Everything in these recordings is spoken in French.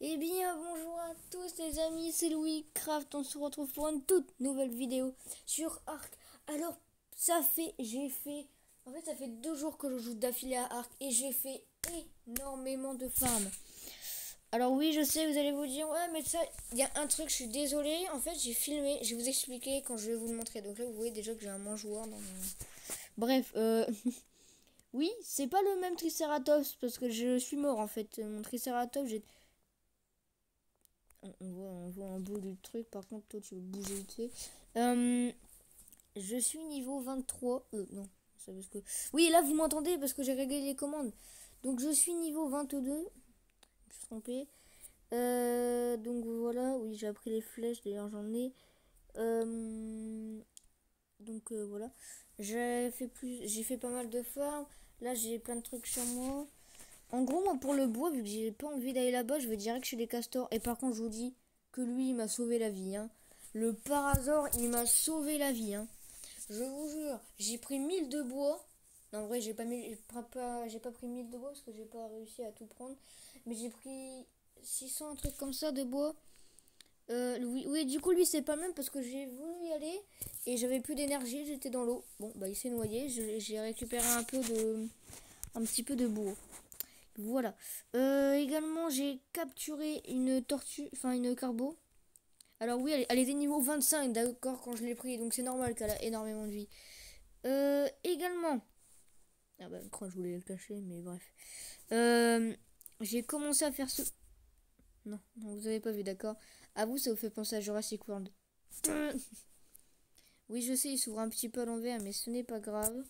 Eh bien, bonjour à tous les amis, c'est Louis Craft. On se retrouve pour une toute nouvelle vidéo sur Ark. Alors, ça fait 2 jours que je joue d'affilée à Ark et j'ai fait énormément de farms. Alors oui, je sais, vous allez vous dire, ouais, mais ça, il y a un truc, je suis désolée. En fait, j'ai filmé, je vais vous expliquer quand je vais vous le montrer. Donc là, vous voyez déjà que j'ai un mangeoire dans mon... Bref, oui, c'est pas le même Triceratops parce que je suis mort en fait. Mon Triceratops, j'ai on voit un bout du truc. Par contre, toi, tu veux bouger vite fait. Je suis niveau 23. Non, ça parce que... Oui, là, vous m'entendez parce que j'ai réglé les commandes. Donc, je suis niveau 22. Je me suis trompé. Donc, voilà. Oui, j'ai appris les flèches. D'ailleurs, j'en ai. Donc, voilà. J'ai fait pas mal de farms. Là, j'ai plein de trucs sur moi. En gros, moi, pour le bois, vu que j'ai pas envie d'aller là-bas, je vais direct chez les castors. Et par contre, je vous dis que lui, il m'a sauvé la vie. Hein. Le parasaure, il m'a sauvé la vie. Hein. Je vous jure, j'ai pris 1000 de bois. Non, en vrai, j'ai pas pris 1000 de bois parce que j'ai pas réussi à tout prendre. Mais j'ai pris 600, un truc comme ça de bois. Oui, du coup, lui, c'est pas le même parce que j'ai voulu y aller et j'avais plus d'énergie, j'étais dans l'eau. Bon, bah, il s'est noyé. J'ai récupéré un petit peu de bois. Voilà. Également, j'ai capturé une tortue, enfin une carbo. Alors oui, elle était niveau 25, d'accord, quand je l'ai pris, donc c'est normal qu'elle a énormément de vie. Également, ah bah, je crois que je voulais le cacher, mais bref. J'ai commencé à faire ce... Non, non, vous avez pas vu, d'accord. À vous, ça vous fait penser à Jurassic World. Oui, je sais, il s'ouvre un petit peu à l'envers, mais ce n'est pas grave.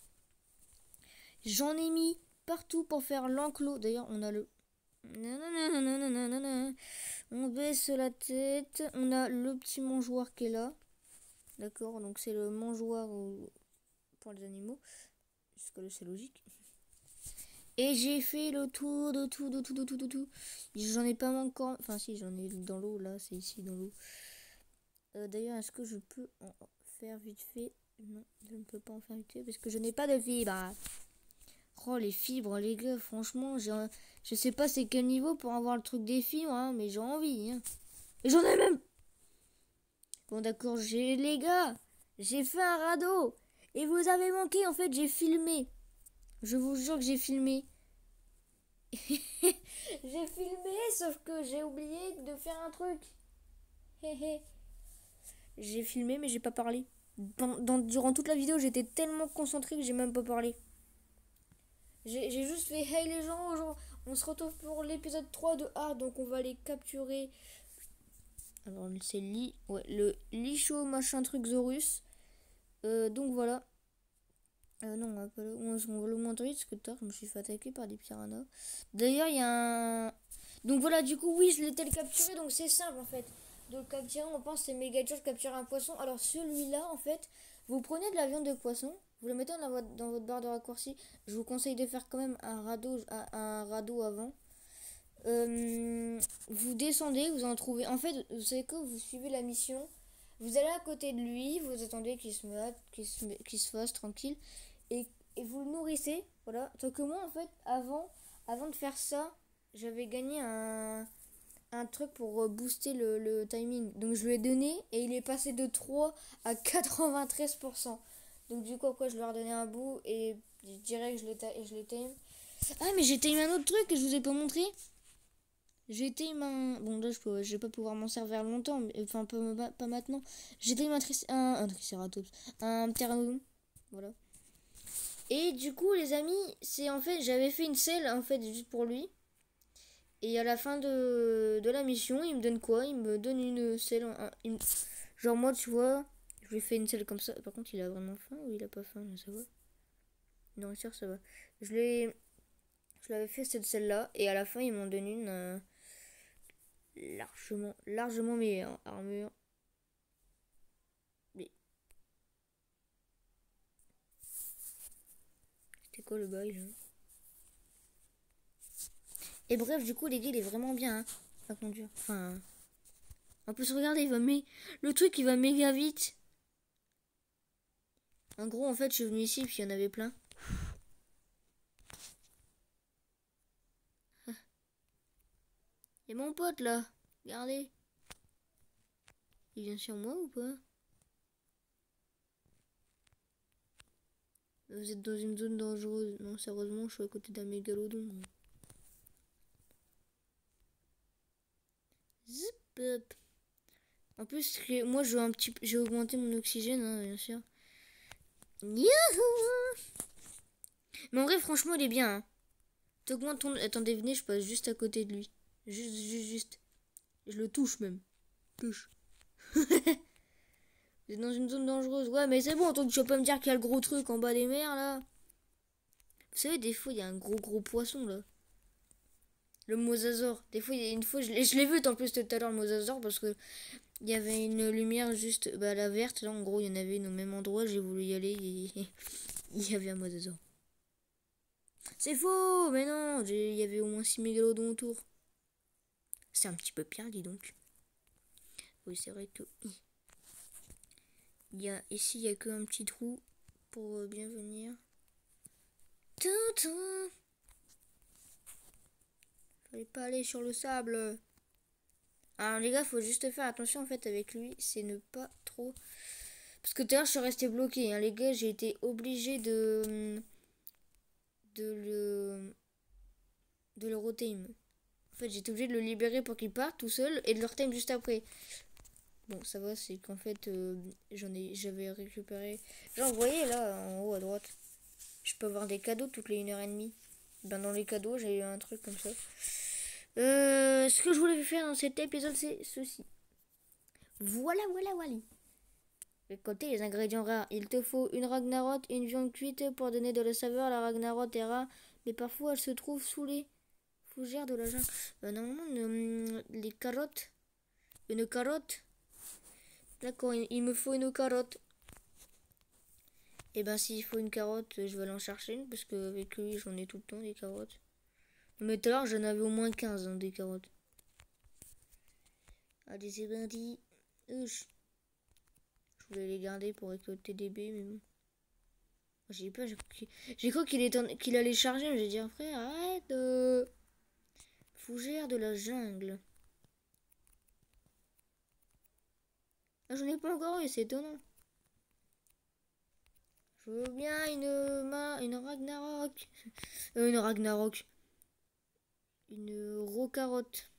J'en ai mis partout pour faire l'enclos. D'ailleurs, on a le... On baisse la tête. On a le petit mangeoire qui est là. D'accord, donc c'est le mangeoire pour les animaux. Jusque-là, c'est logique. Et j'ai fait le tour de tout, de tout, de tout, de tout. J'en ai pas encore. Enfin, si, j'en ai dans l'eau. Là, c'est ici dans l'eau. D'ailleurs, est-ce que je peux en faire vite fait? Non, je ne peux pas en faire vite fait parce que je n'ai pas de fibres. Oh, les fibres, les gars, franchement, je sais pas c'est quel niveau pour avoir le truc des fibres, hein, mais j'ai envie. Hein. Et j'en ai même. Bon, d'accord, les gars, j'ai fait un radeau. Et vous avez manqué, en fait, j'ai filmé. Je vous jure que j'ai filmé. J'ai filmé, sauf que j'ai oublié de faire un truc. J'ai filmé, mais j'ai pas parlé. Durant toute la vidéo, j'étais tellement concentré que j'ai même pas parlé. J'ai juste fait hey les gens, on se retrouve pour l'épisode 3 de A, donc on va les capturer. Alors c'est le Licho machin truc Zorus. Donc voilà. Non, on va le montrer parce que tard, je me suis fait attaquer par des piranhas. D'ailleurs, il y a un... Donc voilà, du coup, oui, je l'ai capturé, donc c'est simple en fait. De le capturer, on pense que c'est méga dur de capturer un poisson. Alors celui-là, en fait, vous prenez de la viande de poisson, vous le mettez dans votre barre de raccourci. Je vous conseille de faire quand même un radeau avant. Vous descendez, vous en trouvez. En fait, vous savez que vous suivez la mission. Vous allez à côté de lui, vous attendez qu'il se mette, qu'il se fasse tranquille. Et, et vous le nourrissez. Voilà. Tant que moi, en fait, avant de faire ça, j'avais gagné un truc pour booster le timing. Donc je lui ai donné et il est passé de 3 à 93%. Donc du coup, après, je lui ai redonné un bout et je dirais que je l'ai time. Ah, mais j'ai time un autre truc que je vous ai pas montré. J'ai time un... Bon, là, je vais pas pouvoir m'en servir longtemps. Mais, enfin, pas maintenant. J'ai time un Triceratops. Un Pteranodon. Voilà. Et du coup, les amis, c'est en fait... J'avais fait une selle, en fait, juste pour lui. Et à la fin de la mission, il me donne quoi? Il me donne une selle. Genre, moi, tu vois, je lui ai fait une selle comme ça. Par contre, il a vraiment faim ou il a pas faim? Là, ça va. Non, sûr, ça va. Je l'ai... Je l'avais fait cette selle-là. Et à la fin, ils m'ont donné une... largement meilleure armure. Mais c'était quoi le bail là? Et bref, du coup, les gars, il est vraiment bien hein, à conduire. Enfin, en plus, regardez, le truc, il va méga vite. En gros, en fait, je suis venu ici, puis il y en avait plein. Et mon pote là, regardez. Il vient sur moi ou pas? Vous êtes dans une zone dangereuse. Non, sérieusement, je suis à côté d'un mégalodon. Zip up. En plus, moi, j'ai augmenté mon oxygène, hein, bien sûr. Youhou! Mais en vrai, franchement, il est bien. Hein. T'augmentes ton... Attendez, venez, je passe juste à côté de lui. Juste. Je le touche même. Touche. Vous êtes dans une zone dangereuse. Ouais, mais c'est bon, donc tu vas pas me dire qu'il y a le gros truc en bas des mers, là. Vous savez, des fois, il y a un gros poisson, là. Le mosasaure. Des fois, une fois, je l'ai vu en plus tout à l'heure, le mosasaure, parce que il y avait une lumière juste, la verte, là, en gros, il y en avait une au même endroit, j'ai voulu y aller, et il y avait un mosasaure. C'est faux, mais non, il y avait au moins 6 mégalodons autour. C'est un petit peu pire, dis donc. Oui, c'est vrai que... Ici, il n'y a qu'un petit trou pour bien venir. Fallait pas aller sur le sable. Alors les gars, faut juste faire attention en fait avec lui, c'est ne pas trop... Parce que tout à l'heure, je suis resté bloqué. Hein. Les gars, j'ai été obligé de le rotame. En fait, j'étais obligé de le libérer pour qu'il parte tout seul et de le rotame juste après. Bon, ça va, c'est qu'en fait, j'avais récupéré... Genre, vous voyez là, en haut à droite, je peux avoir des cadeaux toutes les 1h30. Ben, dans les cadeaux, j'ai eu un truc comme ça. Ce que je voulais faire dans cet épisode, c'est ceci. Voilà. Côté les ingrédients rares, il te faut une ragnarok, une viande cuite pour donner de la saveur. La ragnarok est rare, mais parfois elle se trouve sous les fougères de la jungle. Normalement, les carottes. Une carotte. D'accord, il me faut une carotte. Et ben s'il faut une carotte, je vais aller en chercher une, parce qu'avec lui j'en ai tout le temps des carottes. Mais tout à l'heure j'en avais au moins 15 des carottes. Allez, c'est parti. Je voulais les garder pour récolter des baies, mais bon. J'ai pas, j'ai cru qu'il allait charger, mais j'ai dit frère, arrête. Fougère de la jungle. Ah, j'en ai pas encore eu, c'est étonnant. Je veux bien une ragnarok. Une ragnarok. Une rocarotte.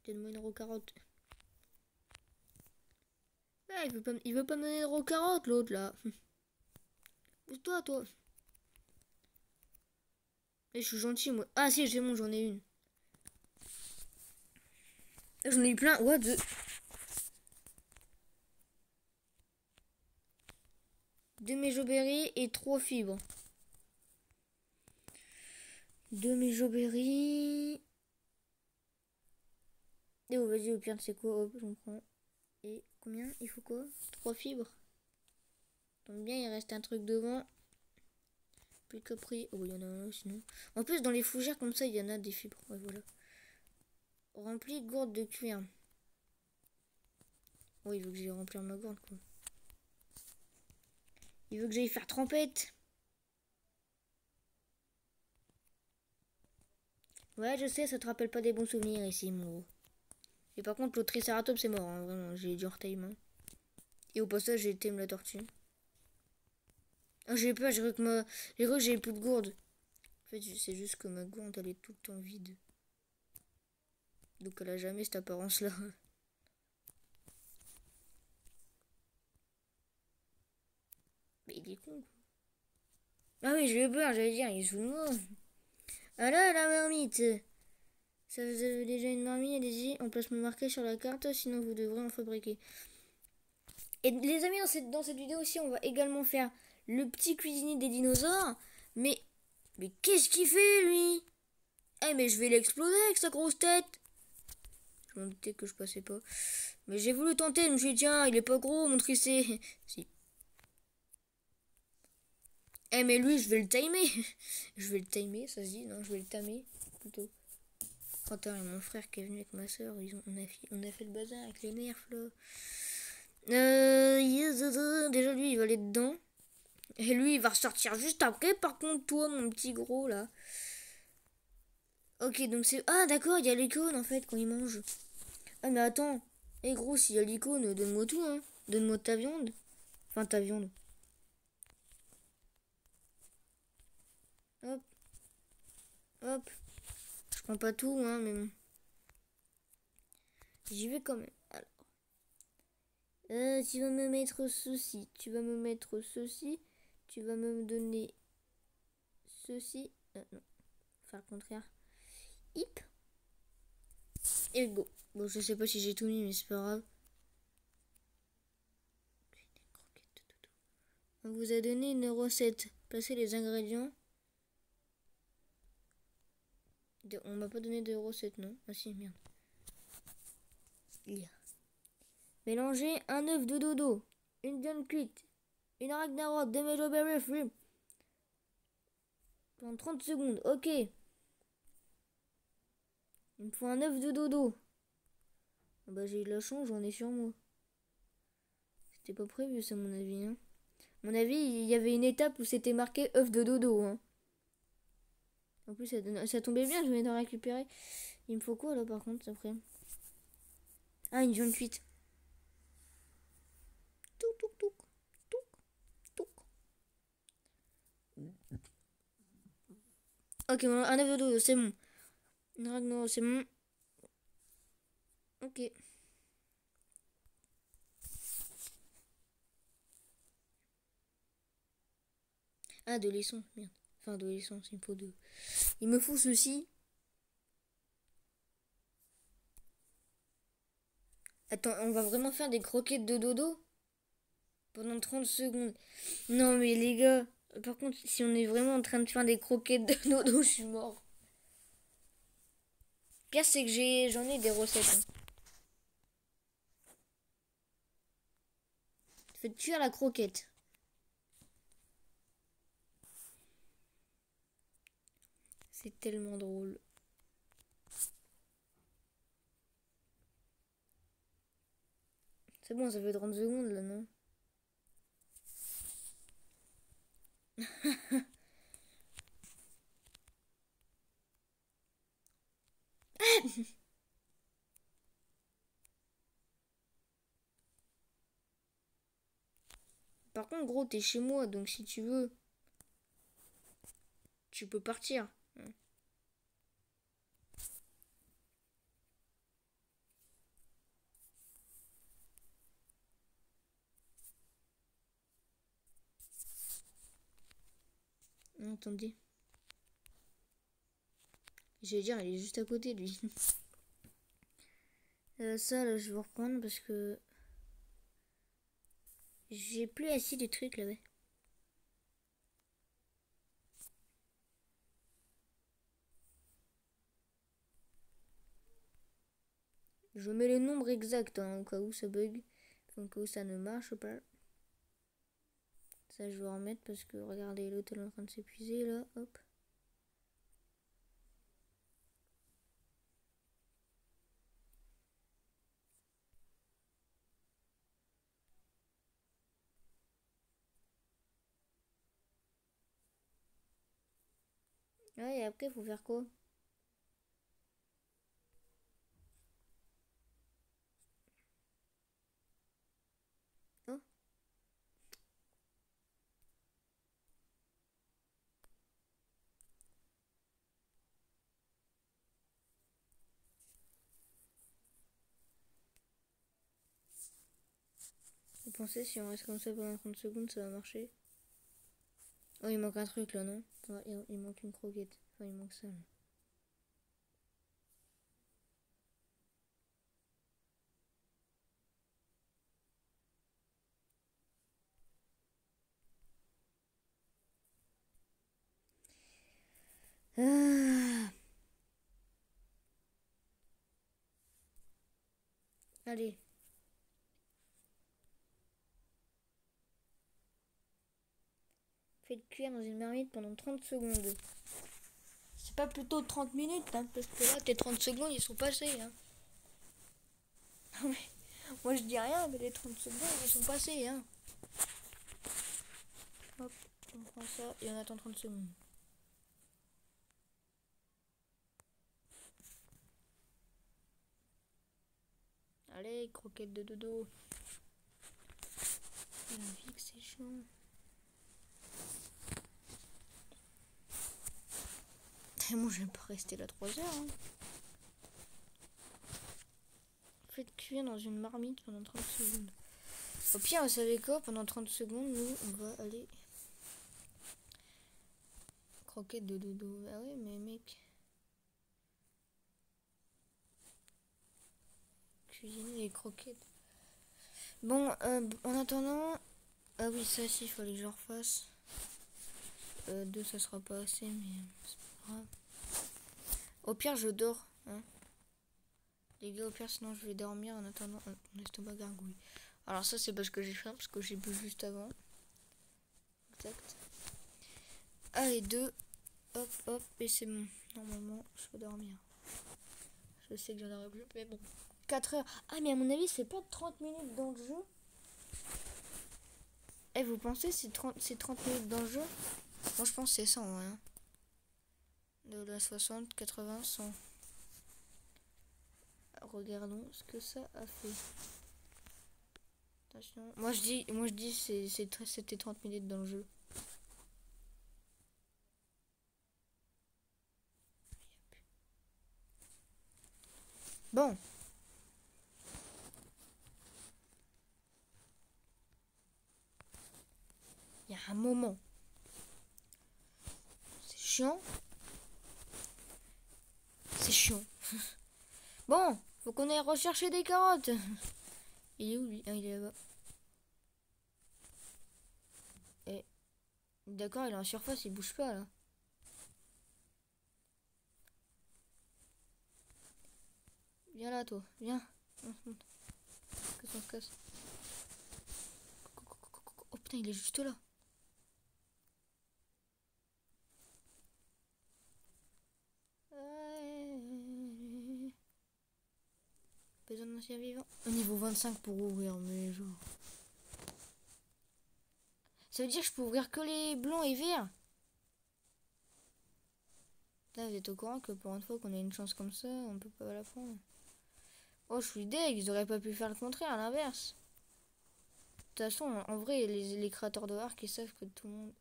Donne-moi une rocarotte. Ah, il veut pas me donner de rocarotte, l'autre, là. Pousse-toi, toi. Et je suis gentil, moi. Ah, si, j'ai bon, j'en ai une. J'en ai eu plein. What the... 2 méjoberries et 3 fibres. 2 méjoberries. Et oh, vas-y, au pire, c'est quoi? Hop, j'en prends. Et combien? Il faut quoi? 3 fibres. Donc bien, il reste un truc devant. Plus qu'après. Oh, il y en a un sinon. En plus, dans les fougères comme ça, il y en a des fibres. Ouais, voilà. Rempli gourde de cuir. Oh, il veut que j'aille remplir ma gourde, quoi. Il veut que j'aille faire trempette. Ouais, je sais, ça te rappelle pas des bons souvenirs ici, mon gros. Et par contre, le Triceratops, c'est mort, hein, vraiment. J'ai dû retime. Hein. Et au passage, j'ai été me la tortue. Ah, j'ai peur, j'ai cru que j'avais plus de gourde. En fait, c'est juste que ma gourde, elle est tout le temps vide. Donc elle a jamais cette apparence-là. Mais il est con, quoi. Ah oui, j'ai eu peur, j'allais dire, il est sous de moi. Ah là, la marmite. Ça vous avez déjà une marmite, allez-y, emplacement marqué sur la carte, sinon vous devrez en fabriquer. Et les amis, dans cette vidéo aussi, on va également faire le petit cuisinier des dinosaures. Mais qu'est-ce qu'il fait, lui? Eh, mais je vais l'exploser avec sa grosse tête. Je m'en doutais que je passais pas. Mais j'ai voulu tenter, je me suis dit, tiens, il est pas gros, mon tricé. Si. Eh, mais lui, je vais le timer. Je vais le timer, ça se dit, non, je vais le tamer, plutôt. Quentin et mon frère qui est venu avec ma soeur, on a fait le bazar avec les nerfs, là. Déjà, lui, il va aller dedans. Et lui, il va ressortir juste après. Par contre, toi, mon petit gros, là. Ok, donc c'est... Ah, d'accord, il y a l'icône, en fait, quand il mange. Ah, mais attends. Eh, gros, s'il y a l'icône, donne-moi tout, hein. Donne-moi ta viande. Enfin, ta viande. Hop, hop. Je prends pas tout, hein, mais bon. J'y vais quand même. Alors. Tu vas me mettre ceci. Tu vas me mettre ceci. Tu vas me donner ceci. Non. Faire le contraire. Hip. Et go. Bon, je sais pas si j'ai tout mis, mais c'est pas grave. On vous a donné une recette. Passez les ingrédients. On m'a pas donné de recette, non? Ah si, merde. Mélangez un œuf de dodo, une viande cuite, une Ragnarok, des Mejoberry Free. Pendant 30 secondes, ok. Il me faut un œuf de dodo. Ah bah j'ai eu de la chance, j'en ai sur moi. C'était pas prévu ça, à mon avis. Hein. À mon avis, il y avait une étape où c'était marqué œuf de dodo. Hein. En plus, ça tombait bien, je venais d'en récupérer. Il me faut quoi là par contre après? Ah, une viande cuite. Touc, touc, touc. Touc, touc. Ok, un œuf de dodo, c'est bon. Une Ragnarok, c'est bon. Ok. Ah, de l'essence, merde. Enfin, de l'essence, il me faut deux. Il me faut ceci. Attends, on va vraiment faire des croquettes de dodo pendant 30 secondes. Non, mais les gars, par contre, si on est vraiment en train de faire des croquettes de dodo, je suis mort. Le pire, c'est que j'en ai des recettes. Hein. Faites cuire la croquette. C'est tellement drôle. C'est bon, ça fait 30 secondes là, non? Par contre, gros, t'es chez moi, donc si tu veux, tu peux partir. Attendez. J'allais dire, il est juste à côté, lui. Ça, là, je vais reprendre parce que j'ai plus assez de trucs là-bas. Je mets le nombre exact hein, au cas où ça bug. Au cas où ça ne marche pas. Ça, je vais en remettre parce que regardez, l'autre est en train de s'épuiser là. Hop. Ouais, et après, il faut faire quoi? Oh. Vous pensez si on reste comme ça pendant 30 secondes, ça va marcher? Oh, il manque un truc là, non? Ouais, il manque une croquette. Enfin, il manque ça. Là. Ah. Allez. Faites cuire dans une marmite pendant 30 secondes. C'est pas plutôt 30 minutes, hein, parce que là, tes 30 secondes, ils sont passés. Hein. Non, mais moi, je dis rien, mais les 30 secondes, ils sont passés. Hein. Hop, on prend ça et on attend 30 secondes. Allez, croquette de dodo. La vie que c'est chiant. Moi j'aime pas rester là 3 heures. Hein. Faites cuire dans une marmite pendant 30 secondes. Au pire, vous savez quoi? Pendant 30 secondes, nous on va aller. Croquette de dodo. Ah ouais, mais mec. Cuisiner les croquettes. Bon, en attendant. Ah oui, ça aussi, il fallait que je refasse. 2, ça sera pas assez, mais c'est pas grave. Au pire, je dors. Hein. Les gars, au pire, sinon je vais dormir en attendant. Mon estomac gargouille. Alors, ça, c'est parce que j'ai faim, parce que j'ai bu juste avant. Exact. Allez, 2. Hop, hop, et c'est bon. Normalement, je peux dormir. Je sais que j'en aurai plus, mais bon. 4 heures. Ah, mais à mon avis, c'est pas 30 minutes dans le jeu. Eh, vous pensez c'est 30 minutes dans le jeu? Moi, je pense que c'est 100, ouais. Hein. De la 60, 80, 100. Regardons ce que ça a fait. Attention. Moi, je dis c'était 30 minutes dans le jeu. Bon. Il y a un moment. C'est chiant. C'est chiant. Bon, faut qu'on aille rechercher des carottes. Il est où lui? Ah, il est là-bas. Et d'accord, il est en surface, il bouge pas là. Viens là, toi. Viens. Que ça se casse. Oh putain, il est juste là. Besoin d'un ancien vivant. Au niveau 25 pour ouvrir, mais genre. Ça veut dire que je peux ouvrir que les blancs et verts. Là, vous êtes au courant que pour une fois qu'on a une chance comme ça, on peut pas la prendre. Oh, je suis deg, ils auraient pas pu faire le contraire, à l'inverse. De toute façon, en vrai, les créateurs de Ark, ils savent que tout le monde...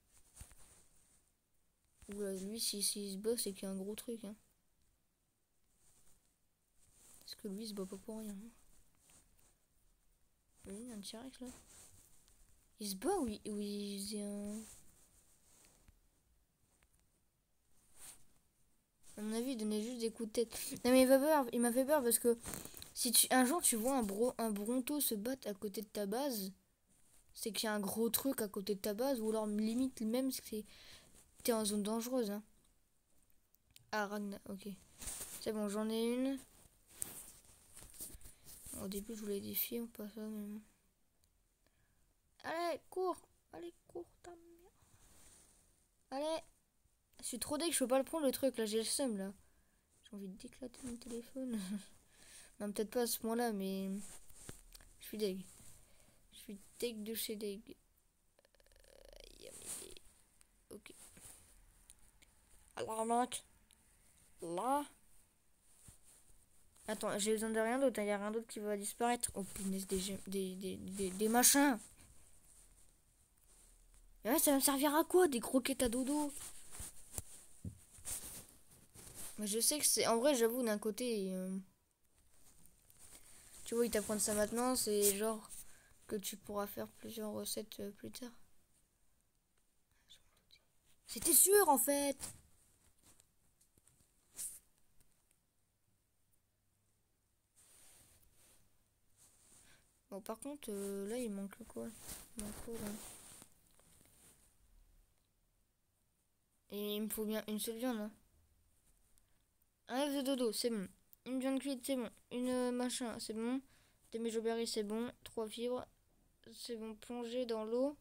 Oula, lui, s'il se bat, c'est qu'il y a un gros truc, hein. Parce que lui, il se bat pas pour rien. Hein. Oui, il y a un T-Rex, là. Il se bat ou il faisait un... À mon avis, il donnait juste des coups de tête. Non, mais il m'a fait peur parce que si un jour tu vois un bronto se battre à côté de ta base, c'est qu'il y a un gros truc à côté de ta base, ou alors limite même c'est t'es en zone dangereuse. Hein. Ah, Ragnar, ok. C'est bon, j'en ai une. Au début, je voulais défier, pas ça, mais bon. Allez, cours! Allez, cours, ta mère. Allez! Je suis trop deg, je peux pas le prendre le truc, là, j'ai le seum, là. J'ai envie d'éclater mon téléphone. Non, peut-être pas à ce point-là, mais... Je suis deg. Je suis deg de chez deg. Ok. Alors, mec. Là. Attends, j'ai besoin de rien d'autre. Il n'y a rien d'autre qui va disparaître. Oh, punaise, des machins. Et ouais, ça va me servir à quoi? Des croquettes à dodo? Mais je sais que c'est... En vrai, j'avoue, d'un côté... Tu vois, ils t'apprennent ça maintenant. C'est genre que tu pourras faire plusieurs recettes plus tard. C'était sûr, en fait. Bon, par contre, là, il manque quoi? Il manque quoi, là? Et il me faut bien une seule viande, hein. Un œuf de dodo, c'est bon. Une viande cuite, c'est bon. Une machin, c'est bon. Des méjoberries, c'est bon. 3 fibres, c'est bon. Plonger dans l'eau.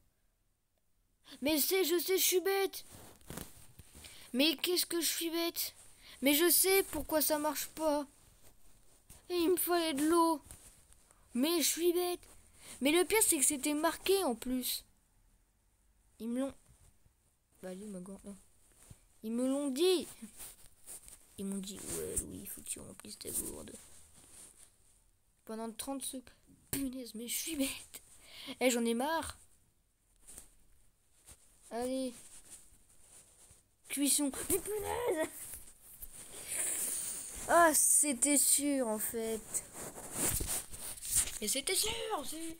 Mais je sais, je suis bête. Mais qu'est-ce que je suis bête? Mais je sais pourquoi ça marche pas. Et il me fallait de l'eau. Mais je suis bête. Mais le pire, c'est que c'était marqué en plus. Ils me l'ont... Bah, allez, ma gourde. Ils me l'ont dit. Ils m'ont dit, ouais, Louis, il faut que tu remplisses ta gourde. pendant 30 secondes. Punaise, mais je suis bête. Eh, j'en ai marre. Allez. Cuisson. Mais punaise. Ah, c'était sûr en fait. Et c'était sûr aussi.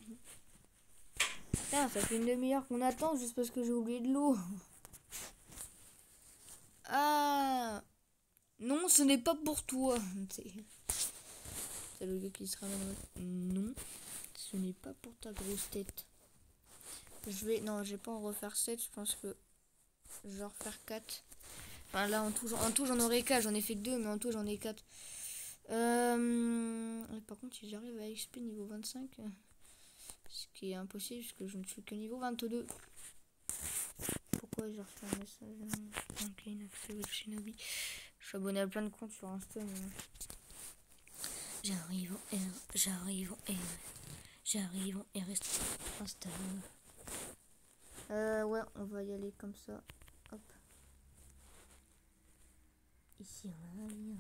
Putain, ça fait une demi-heure qu'on attend juste parce que j'ai oublié de l'eau. Ah. Non, ce n'est pas pour toi. C'est le gars qui se ramène. Non, ce n'est pas pour ta grosse tête. Non, je vais pas en refaire 7. Je pense que je vais en refaire 4. Enfin, là, en tout j'en aurai 4. J'en ai fait que 2, mais en tout, j'en ai 4. Par contre, si j'arrive à XP niveau 25, ce qui est impossible, parce que je ne suis que niveau 22. Pourquoi j'ai reçu un message? Ok, inaccès Shinobi. Je suis abonné à plein de comptes sur Insta, mais... J'arrive en R, j'arrive en R, j'arrive en R, Insta. Ouais, on va y aller comme ça. Hop. Ici, on va lire.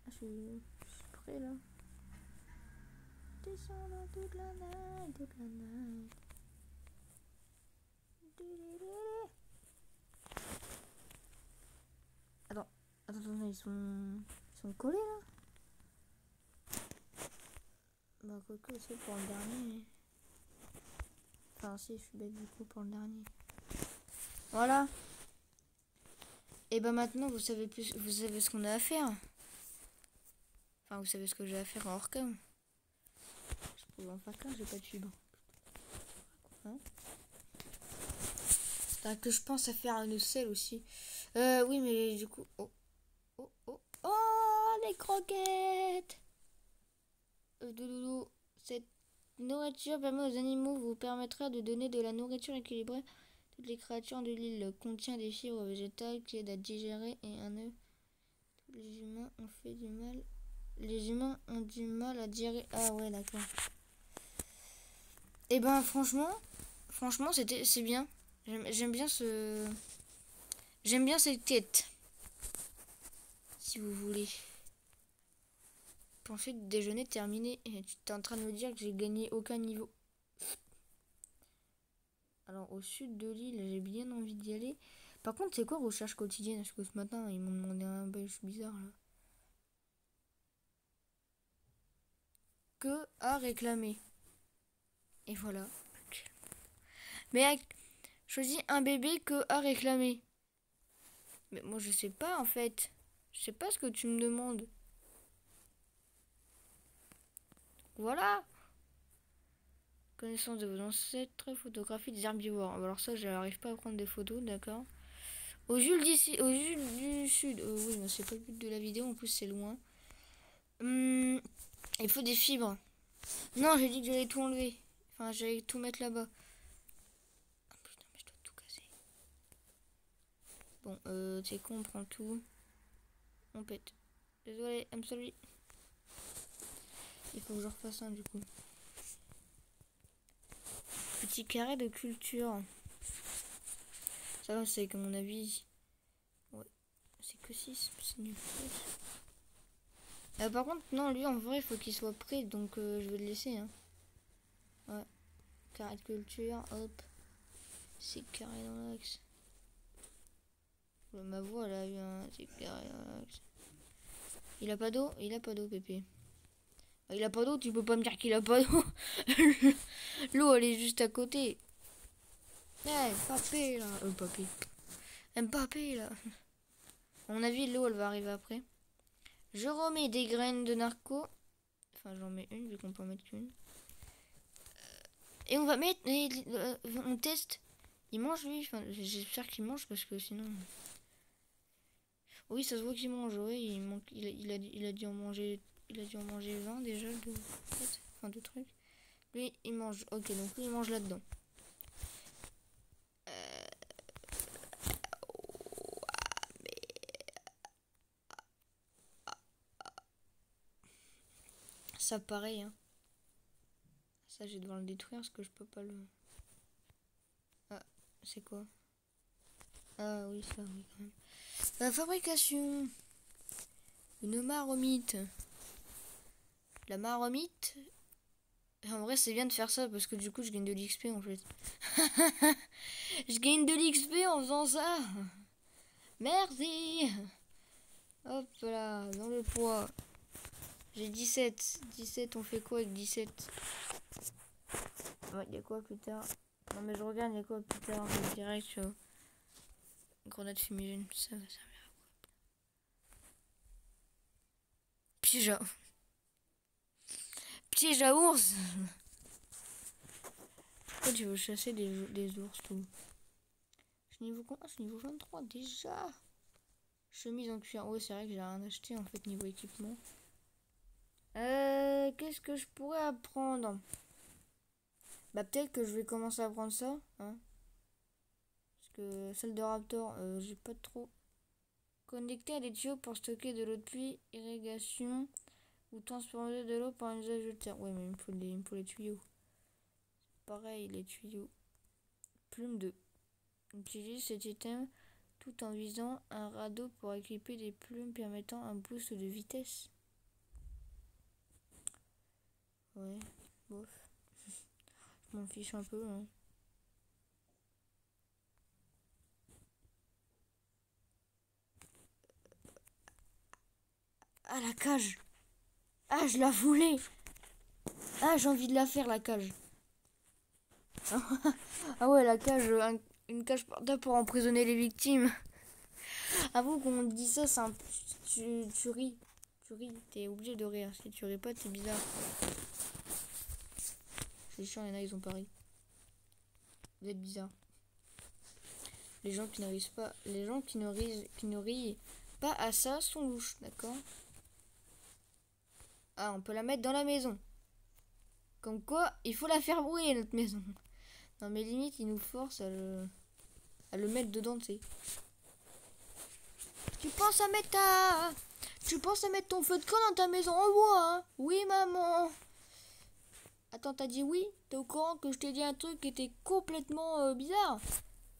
Ah, je suis prêt là. Descendant toute la night, toute la night. Attends, ils sont collés là. Bah, quoique, c'est pour le dernier. Enfin, si, je suis bête du coup pour le dernier. Voilà. Et bah maintenant, vous savez ce qu'on a à faire. Enfin, vous savez ce que j'ai à faire en hors-cam. Je pourrais en faire qu'un, j'ai pas de fibre. Hein? Que je pense à faire un sel aussi. Oui, mais du coup... Oh, les croquettes. Doudou, cette nourriture permet aux animaux, vous permettra de donner de la nourriture équilibrée à toutes les créatures de l'île. Contient des fibres végétales qui aident à digérer et un œuf. Les humains ont fait du mal. Les humains ont du mal à digérer. Ah ouais, d'accord. Et ben franchement, c'est bien. J'aime bien j'aime bien cette quête. Si vous voulez. Pensée de déjeuner terminé. Et tu es en train de me dire que j'ai gagné aucun niveau. Alors au sud de l'île, j'ai bien envie d'y aller. Par contre, c'est quoi recherche quotidienne? Parce que ce matin, ils m'ont demandé un badge bizarre là. Que à réclamer. Et voilà. Mais choisis un bébé que à réclamer. Mais moi je sais pas en fait. Je sais pas ce que tu me demandes. Voilà. Connaissance de vos ancêtres, photographie des herbivores. Alors ça, j'arrive pas à prendre des photos, d'accord. Au Jules d'ici, au Jules du Sud. Oui, mais c'est pas le but de la vidéo, en plus c'est loin. Il faut des fibres. Non, j'ai dit que j'allais tout enlever. Enfin, j'allais tout mettre là-bas. Oh, putain, mais je dois tout casser. Bon, c'est con, on prend tout. On pète. Désolé, I'm sorry. Il faut que je refasse un du coup. Petit carré de culture. Ça va, c'est que mon avis. Ouais. C'est que 6, c'est nul. Par contre, non, lui en vrai, il faut qu'il soit prêt, donc je vais le laisser. Hein. Ouais. Carré de culture, hop. C'est carré dans l'axe. Ma voix, elle a eu un. C'est carré dans l'axe. Il a pas d'eau? Il a pas d'eau, Pépé. Il a pas d'eau, tu peux pas me dire qu'il a pas d'eau. L'eau, elle est juste à côté. Eh, Papé, là. Papé. Mbappé, là. À mon avis, l'eau, elle va arriver après. Je remets des graines de narco. Enfin, j'en mets une, vu qu'on peut en mettre qu'une. Et on va mettre... on teste. Il mange, lui. Enfin, j'espère qu'il mange, parce que sinon... Oui, ça se voit qu'il mange, ouais. Il a dû en manger... Il a dû en manger 20 déjà, enfin, deux trucs. Lui, il mange. Ok, donc lui, il mange là-dedans. Ça pareil, hein. Ça, je vais devoir le détruire parce que je peux pas le... Ah, c'est quoi? Ah oui, ça, oui, quand même. La fabrication. Une marmite. La marmite. En vrai, c'est bien de faire ça parce que du coup, je gagne de l'XP en fait. Je gagne de l'XP en faisant ça. Merci. Hop là, dans le poids. J'ai 17. 17, on fait quoi avec 17? Ouais, il y a quoi plus tard? Non mais je regarde, il y a quoi plus tard? Direct sur grenade fumigène, ça va servir à quoi? Piège à... Piège à ours. Pourquoi tu veux chasser des ours tout? Je suis niveau combien? Je suis niveau 23 déjà. Chemise en cuir. Ouais, c'est vrai que j'ai rien acheté en fait niveau équipement. Qu'est-ce que je pourrais apprendre? Bah peut-être que je vais commencer à apprendre ça, hein. Parce que celle de Raptor, j'ai pas trop. Connecté à des tuyaux pour stocker de l'eau de pluie, irrigation ou transporter de l'eau par un usage de terre. Ouais, mais il me faut les tuyaux. Pareil, les tuyaux. Plume 2. Utilise cet item tout en visant un radeau pour équiper des plumes permettant un boost de vitesse. Ouais, bof. Je m'en fiche un peu, hein. Ah, la cage! Ah, je la voulais! Ah, j'ai envie de la faire, la cage. Ah ouais, la cage, une cage portable pour emprisonner les victimes. Avoue qu'on dit ça, c'est un... tu ris. Tu ris, t'es obligé de rire. Si tu ris pas, t'es bizarre. C'est chiant, il y en a, ils ont pas ri. Vous êtes bizarre. Les gens qui ne rient pas, les gens qui ne rient pas à ça sont louches, d'accord? Ah, on peut la mettre dans la maison. Comme quoi, il faut la faire brûler, notre maison. Non, mais limite, il nous force à le mettre dedans, tu sais. Tu penses à mettre ton feu de camp dans ta maison en bois, hein? Oui, maman. Attends, t'as dit oui? T'es au courant que je t'ai dit un truc qui était complètement bizarre?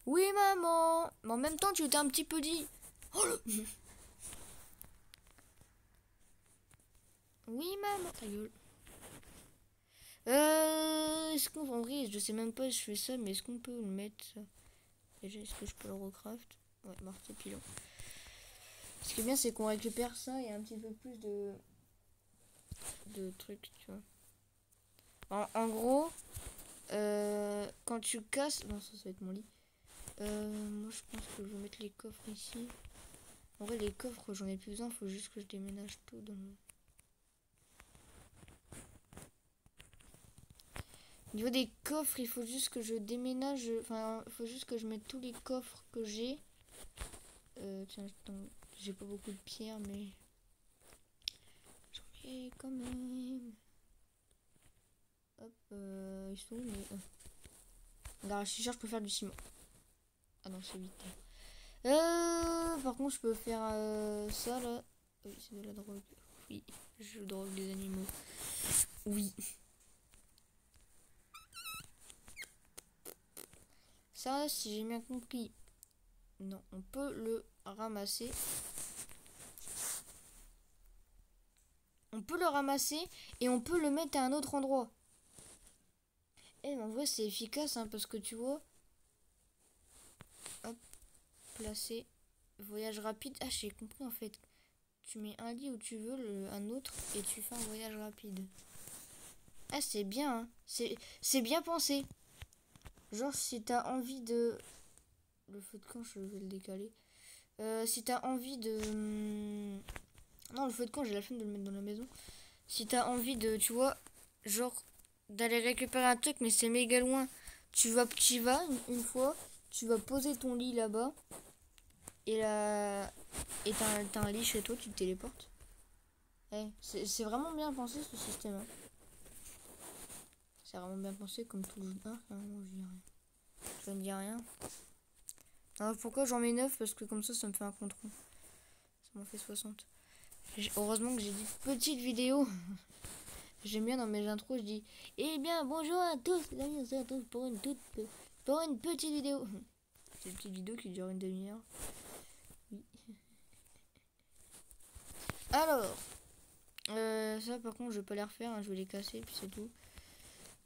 Oui, maman. Mais en même temps, tu t'es un petit peu dit... Oh le... Oui, maman. Ta gueule. Est-ce qu'on... En vrai, je sais même pas si je fais ça, mais est-ce qu'on peut le mettre, ça? Déjà, est-ce que je peux le recraft? Ouais, marteau pilon. Ce qui est bien, c'est qu'on récupère ça et un petit peu plus de trucs, tu vois. En gros, quand tu casses... Non, ça va être mon lit. Moi, je pense que je vais mettre les coffres ici. En vrai, les coffres, j'en ai plus besoin. Faut juste que je déménage tout dans le... Au niveau des coffres, il faut juste que je déménage... Enfin, il faut juste que je mette tous les coffres que j'ai. Tiens, j'ai pas beaucoup de pierres, mais... J'en ai quand même... Hop, ils sont où, mais... Regarde, je suis sûr que je peux faire du ciment. Ah non, c'est vite. Par contre, je peux faire ça, là. Oui, c'est de la drogue. Oui, je drogue des animaux. Oui. Ça, si j'ai bien compris. Non, on peut le ramasser. On peut le ramasser et on peut le mettre à un autre endroit. Eh, mais en vrai, c'est efficace, hein, parce que tu vois... Hop, placer. Voyage rapide. Ah, j'ai compris, en fait. Tu mets un lit où tu veux, un autre, et tu fais un voyage rapide. Ah, c'est bien, hein. C'est bien pensé. Genre, si t'as envie de... Le feu de camp, je vais le décaler. Si t'as envie de... Non, le feu de camp, j'ai la flemme de le mettre dans la maison. Si t'as envie de, tu vois, genre, d'aller récupérer un truc, mais c'est méga loin. Tu vas une fois, tu vas poser ton lit là-bas. Et là... Et t'as un lit chez toi, tu te téléportes. Eh, c'est vraiment bien pensé, ce système. Hein. C'est vraiment bien pensé, comme tout le... Ah, non, je dis rien. Je ne dis rien. Alors, pourquoi j'en mets 9? Parce que comme ça me fait un compte rond. Ça m'en fait 60. Heureusement que j'ai dit petite vidéo. J'aime bien dans mes intros, je dis eh bien bonjour à tous les amis, on se retrouve pour une petite vidéo. C'est une petite vidéo qui dure une demi-heure. Oui. Alors ça ça, par contre, je vais pas les refaire, hein, je vais les casser, puis c'est tout.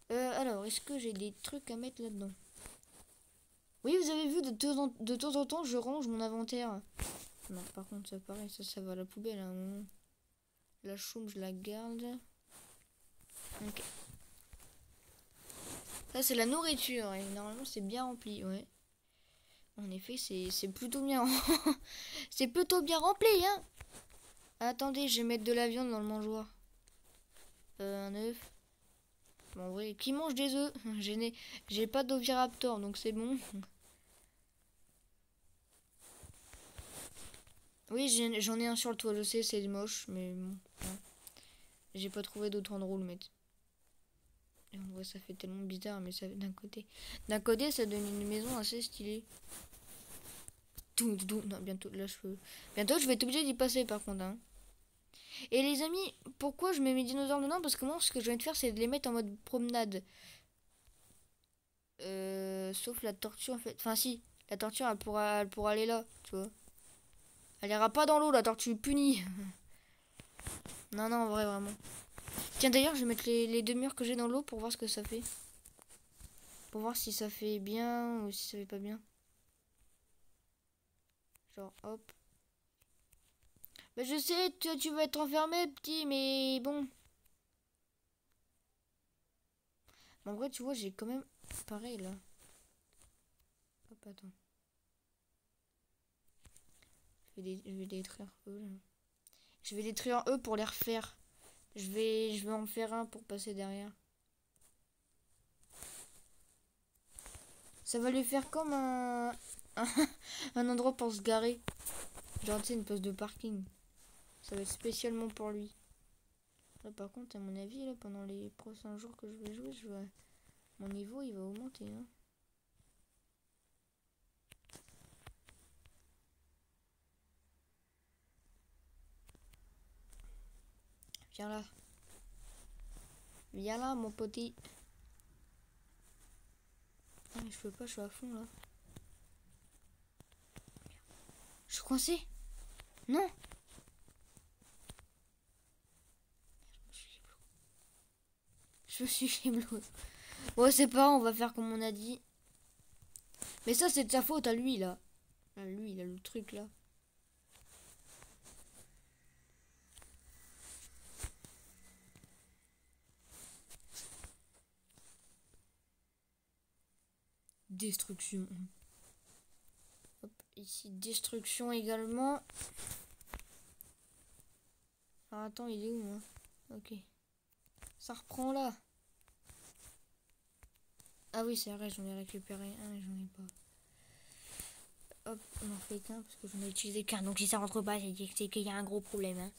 Alors, est-ce que j'ai des trucs à mettre là-dedans? Oui, vous avez vu, de temps en temps, je range mon inventaire. Non, par contre, ça pareil, ça va à la poubelle à un moment. La chaume, je la garde. Ok. Ça, c'est la nourriture, et normalement, c'est bien rempli, ouais. En effet, c'est plutôt bien. C'est plutôt bien rempli, hein. Attendez, je vais mettre de la viande dans le mangeoire. Un œuf. Bon, oui, qui mange des œufs? J'ai pas d'oviraptor, donc c'est bon. Oui, j'en ai un sur le toit, je sais, c'est moche, mais bon. Hein. J'ai pas trouvé d'autre endroit où le mettre. Et en vrai, ça fait tellement bizarre, mais ça d'un côté, ça donne une maison assez stylée. Non, bientôt, là, bientôt, je vais être obligé d'y passer, par contre, hein. Et les amis, pourquoi je mets mes dinosaures dedans? Parce que moi, ce que je viens de faire, c'est de les mettre en mode promenade. Sauf la tortue, en fait. Enfin, si, la tortue, elle pourra aller là, tu vois. Elle ira pas dans l'eau, la tortue, punie. Non, non, en vrai, vraiment. Tiens, d'ailleurs, je vais mettre les deux murs que j'ai dans l'eau pour voir ce que ça fait. Pour voir si ça fait bien ou si ça fait pas bien. Genre, hop. Bah, je sais, tu vas être enfermé, petit, mais bon. En vrai, tu vois, j'ai quand même... Pareil, là. Hop, attends. Je vais détruire eux, là. Je vais détruire eux pour les refaire. Je vais en faire un pour passer derrière. Ça va lui faire comme un endroit pour se garer. Genre, tu sais, une place de parking. Ça va être spécialement pour lui. Là, par contre, à mon avis, là, pendant les prochains jours que je vais jouer, mon niveau, il va augmenter. Hein. Viens là. Viens là, mon petit. Ah, mais je peux pas, je suis à fond, là. Je suis coincé. Non. Je suis chez Blo. Ouais, c'est pas, on va faire comme on a dit. Mais ça, c'est de sa faute à lui, là. Ah, lui, il a le truc, là. Destruction. Hop, ici, destruction également. Alors, attends, il est où, moi? Ok. Ça reprend, là. Ah oui, c'est vrai, j'en ai récupéré un et j'en ai pas. Hop, on en fait qu'un parce que j'en ai utilisé qu'un. Donc si ça rentre pas, c'est qu'il y a un gros problème. Hein.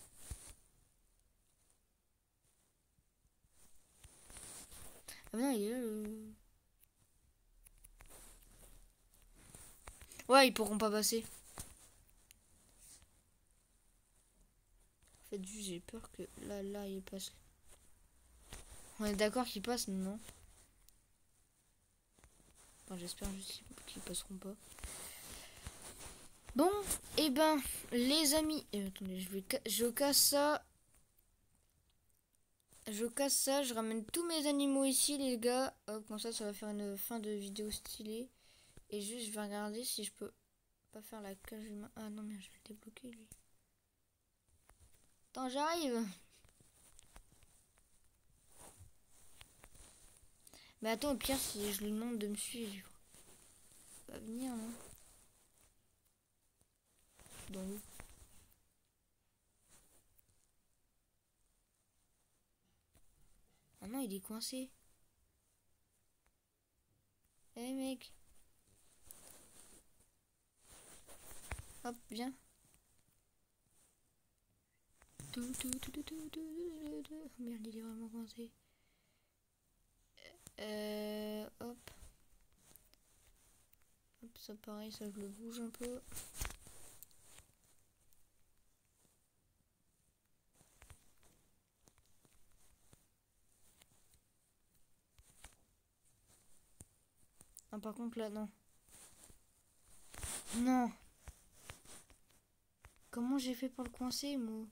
Ah mais non, il est là le... Ouais, ils pourront pas passer. En fait, juste j'ai peur que là, il passe. On est d'accord qu'ils passent, non? Enfin, j'espère juste qu'ils passeront pas. Bon, et ben, les amis... attendez, je casse ça. Je casse ça, je ramène tous mes animaux ici, les gars. Hop, comme ça va faire une fin de vidéo stylée. Et juste, je vais regarder si je peux pas faire la cage humaine. Ah non, mais je vais le débloquer, lui. Attends, j'arrive. Mais attends, au pire, si je lui demande de me suivre, il va venir, non? Dans l'eau. Ah non, il est coincé. Eh hey, mec. Hop, viens. Merde, il est vraiment coincé. Hop. Hop, ça pareil, ça je le bouge un peu. Ah, par contre, là, non. Non. Comment j'ai fait pour le coincer, moi?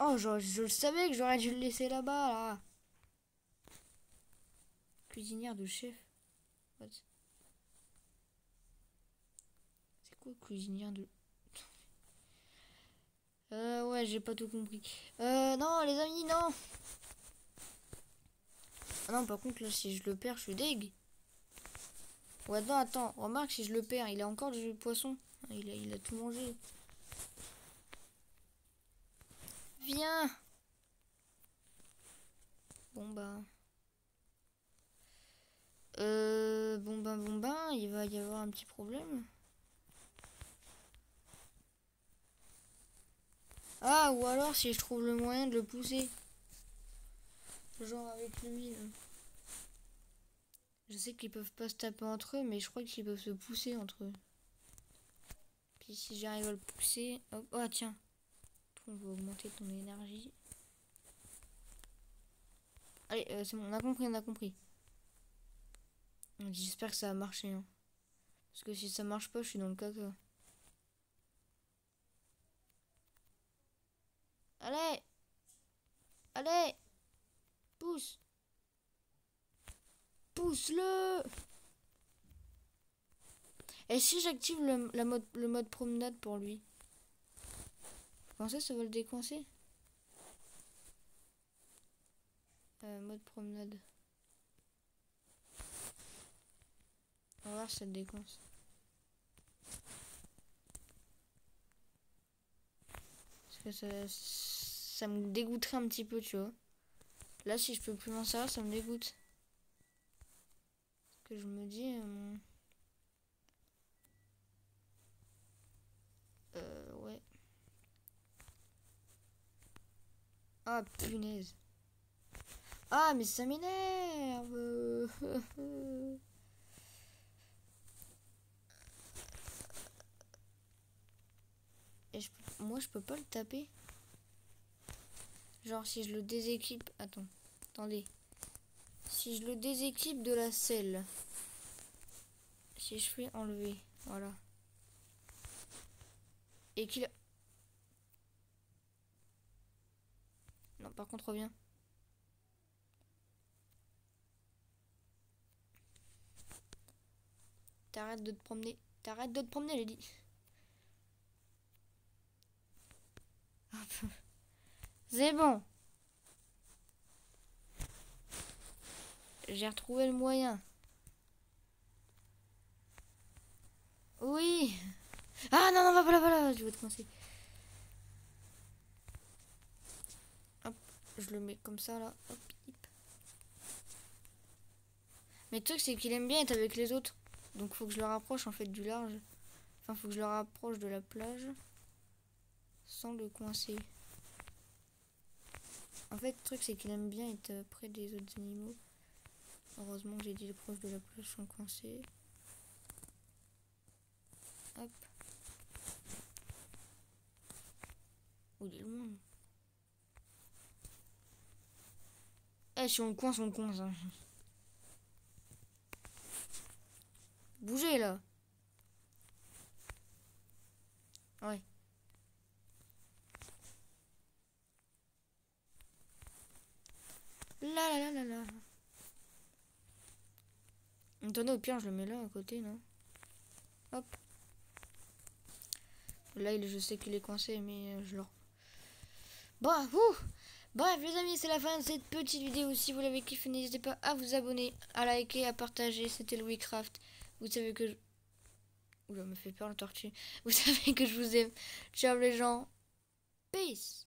Oh, je le savais que j'aurais dû le laisser là-bas, là. Cuisinière de chef. What? C'est quoi cuisinière de... Ouais, j'ai pas tout compris. Non, les amis, non. Ah non, par contre, là, si je le perds, je suis deg. Ouais, non, attends. Remarque, si je le perds, il a encore du poisson. Il a tout mangé. Viens. Bon, bah... bon ben, il va y avoir un petit problème. Ah, ou alors si je trouve le moyen de le pousser. Genre avec l'huile. Je sais qu'ils peuvent pas se taper entre eux, mais je crois qu'ils peuvent se pousser entre eux. Puis si j'arrive à le pousser... Hop, oh tiens. On va augmenter ton énergie. Allez, c'est bon, on a compris, on a compris. J'espère que ça va marcher. Hein. Parce que si ça marche pas, je suis dans le caca. Allez! Allez! Pousse! Pousse-le! Et si j'active le mode promenade pour lui? Vous pensez que ça va le décoincer? Mode promenade. On va voir si ça le décoince. Parce que ça me dégoûterait un petit peu, tu vois. Là, si je peux plus m'en servir, ça me dégoûte. Parce que je me dis... ouais. Ah, punaise. Ah, mais ça m'énerve. Et moi, je peux pas le taper. Genre, si je le déséquipe... Attendez. Si je le déséquipe de la selle. Si je fais enlever. Voilà. Et qu'il... Non, par contre, reviens. T'arrêtes de te promener. T'arrêtes de te promener, j'ai dit. C'est bon. J'ai retrouvé le moyen. Oui. Ah non, non, va pas là, va là. Je vais te coincer. Hop, je le mets comme ça, là. Hop, hip. Mais le truc, c'est qu'il aime bien être avec les autres. Donc, faut que je le rapproche, en fait, du large. Enfin, faut que je le rapproche de la plage. Sans le coincer. En fait, le truc, c'est qu'il aime bien être près des autres animaux. Heureusement que j'ai dit proche de la plage sans coincer. Hop. Oh, il est loin. Eh, si on le coince, on le coince. Hein. Bougez, là. Ouais. Là, là, là, là, là. Attendez, au pire, je le mets là, à côté, non? Hop. Là, je sais qu'il est coincé, mais je le... Bon, bref, les amis, c'est la fin de cette petite vidéo. Si vous l'avez kiffé, n'hésitez pas à vous abonner, à liker, à partager. C'était Louis Craft. Vous savez que je... Oula, me fait peur la tortue. Vous savez que je vous aime. Ciao les gens. Peace.